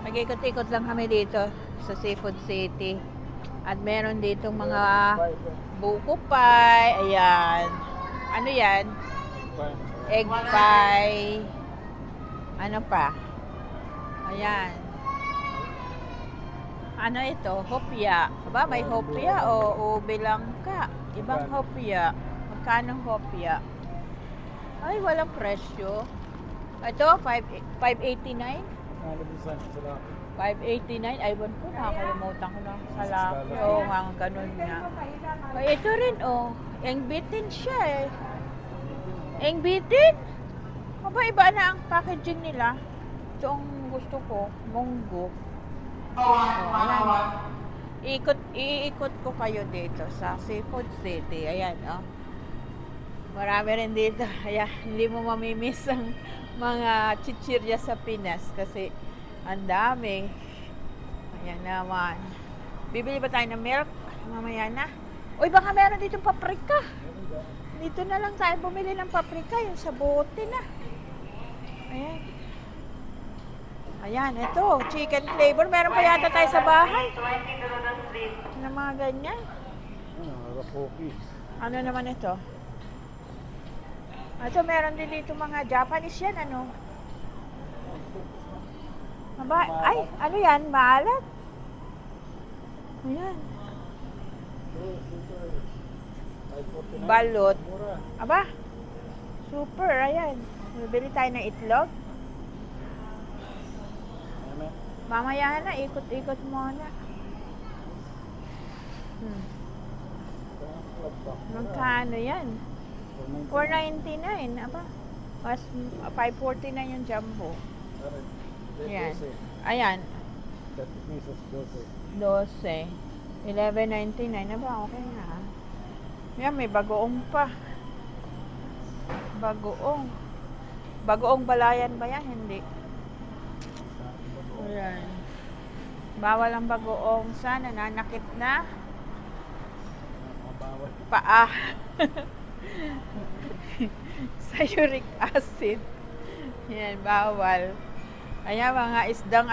Nag-ikot-ikot lang kami dito sa Seafood City. At meron dito mga buko pie. Ayan. Ano yan? Egg pie. Ano pa? Ayan. Ano ito? Hopya. Aba, may hopya o ube lang ka. Ibang hopya. Magkano hopya? Ay, walang presyo. Ito, 589. 589. Aywan ko, nakakalimutan ko lang sa laki. Oo, nga, ganun nga. Ay, ito rin, oh. Engbitin siya, eh. Engbitin? Aba, iba na ang packaging nila. Ito ang gusto ko, munggo. Ayan. Iikot ko kayo dito sa Seafood City. Ayan, oh. Marami rin dito. Ayan, hindi mo mamimiss ang mga chichirya sa Pinas kasi ang dami. Ayan naman. Bibili ba tayo ng milk? Mamaya na. Uy, baka meron ditong paprika. Dito na lang tayo bumili ng paprika. Yung sa bote na. Ayan. Ayan, ito. Chicken flavor. Meron pa yata tayo sa bahay. Na mga ganyan. Ano naman ito? Ito, meron din dito mga Japanese yan, ano? Ay, ano yan? Maalat? Ayan. Balot. Aba, super, ayan. Bibili tayo ng itlog. Mamaya na, ikot-ikot muna. Magkano yan? 499, aba. Mas 549 yung jumbo. Ayan. Ayan. 12. 11.99 na ba? Okay na. Yan, may bagoong pa. Bagoong. Bagoong balayan ba yan? Hindi. Ayan. Bawal ang bagoong sa nananakit na paa. Sa uric acid. Yan, bawal. Ayan, mga isdang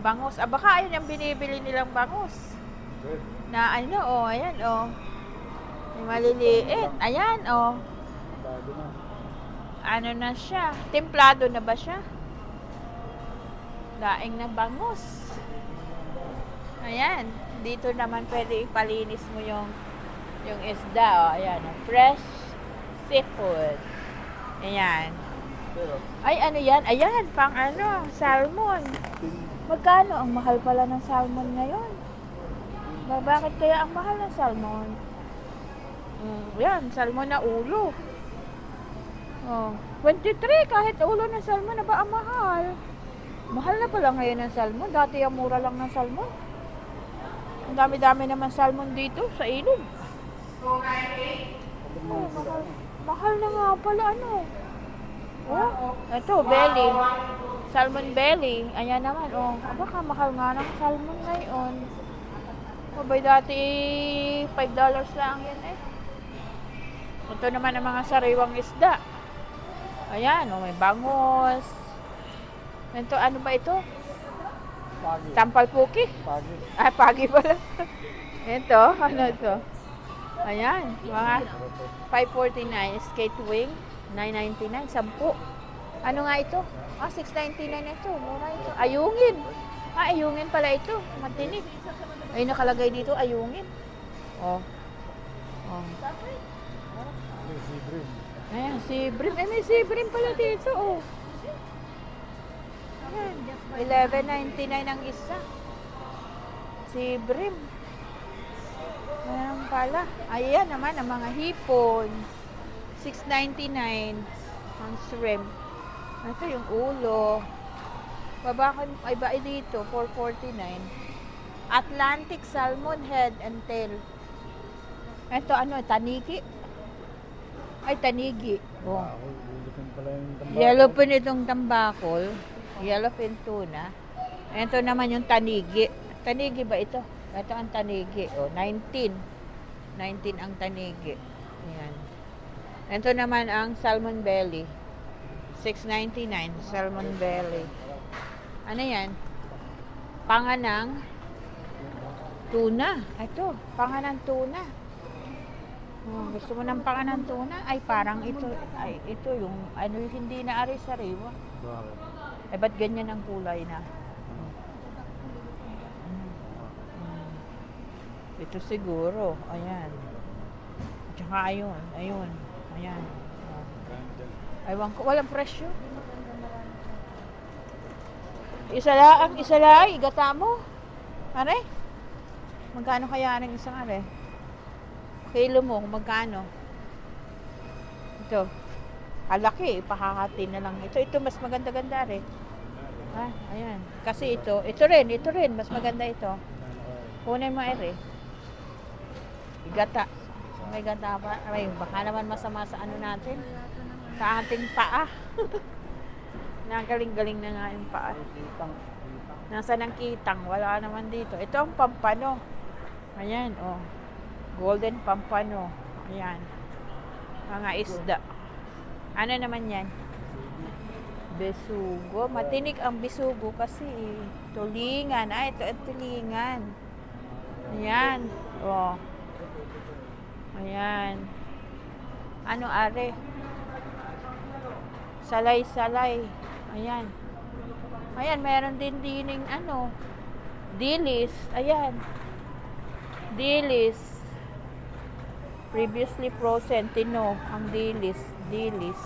bangus. Baka ayun yung binibili nilang bangus. Na ayan, may maliliit. Ayan, ano na siya? Templado na ba siya? Daing na bangus. Ayan, dito naman pwede ipalinis mo yung isda, ayan, fresh seafood. Ayan. Ay, ano yan? Ayan, pang salmon. Magkano? Ang mahal pala ng salmon ngayon. Bakit kaya ang mahal ng salmon? Yan, salmon na ulo. 23, kahit ulo ng salmon na ba ang mahal? Mahal na pala ngayon ng salmon. Dati ang mura lang ng salmon. Ang dami-dami naman salmon dito sa ilog. Mahal na nga pala, ito, belly. Salmon belly. Ayan naman, baka mahal nga ng salmon ngayon. Abay, dati $5 lang yan, Ito naman ang mga sariwang isda. Ayan, may bangus. Ito, ano ba ito? Pagi. Tampalpuki? Pagi. Pagi pala. Ito, ano ito? Ayan, mga 549. Skate wing, 999. 10. Ano nga ito? 699 ito. Mura ito. Ayungin. Ayungin pala ito. Matinik. Ay, nakalagay dito, ayungin. Ayan, si Brim. May si Brim pala dito, Ayan, 11.99 ang isa. Si Brim. Ayan pala. Ayan naman ang mga hipon. 6.99 ang shrimp. Ito yung ulo. Babakan, iba dito, 4.49. Atlantic salmon head and tail. Ito tanigi. Ay, tanigi. Yellowfin itong tambakol. Yellowfin tuna. Ito naman yung tanigi. Tanigi ba ito? Ito ang tanigi. 19. 19 ang tanigi. Ayan. Ito naman ang salmon belly. 6.99 salmon belly. Ano yan? Panganang tuna. Ito, panganang tuna. Oh, gusto mo ng panganang tuna? Ay, parang ito. Ay, ito yung ano, hindi na ari-sariwa. Bakit? Eh, ba't ganyan ang kulay na? Ito siguro. Ayan. Tsaka ayun. Ayun. Ayan. Oh. Aywan ko. Walang presyo. Isa lang. Igata mo. Are? Magkano kaya ng isang are? Kilo mo, kung magkano? Ito. Alaki. Pakakati na lang. Ito mas maganda-ganda rin. Ha? Ayan. Kasi ito rin. Mas maganda ito. Kunin mo ere. Igata. May gata pa. Ay, baka naman masama sa ano natin. Sa ating paa. Nagaling-galing na nga yung paa. Nasa ng kitang. Wala naman dito. Ito ang pampano. Ayan, oh. Golden pampano. Ayan. Mga isda. Ano naman yan? Besugo. Matinik ang bisugo kasi tulingan. Ay, ito ang tulingan. Ayan. Oh. Ayan. Ano are? Salay-salay. Ayan. Ayan, meron din dining ano. Dilis. Ayan. Dilis. Previously frozen. Tino. Ang dilis. Dilis.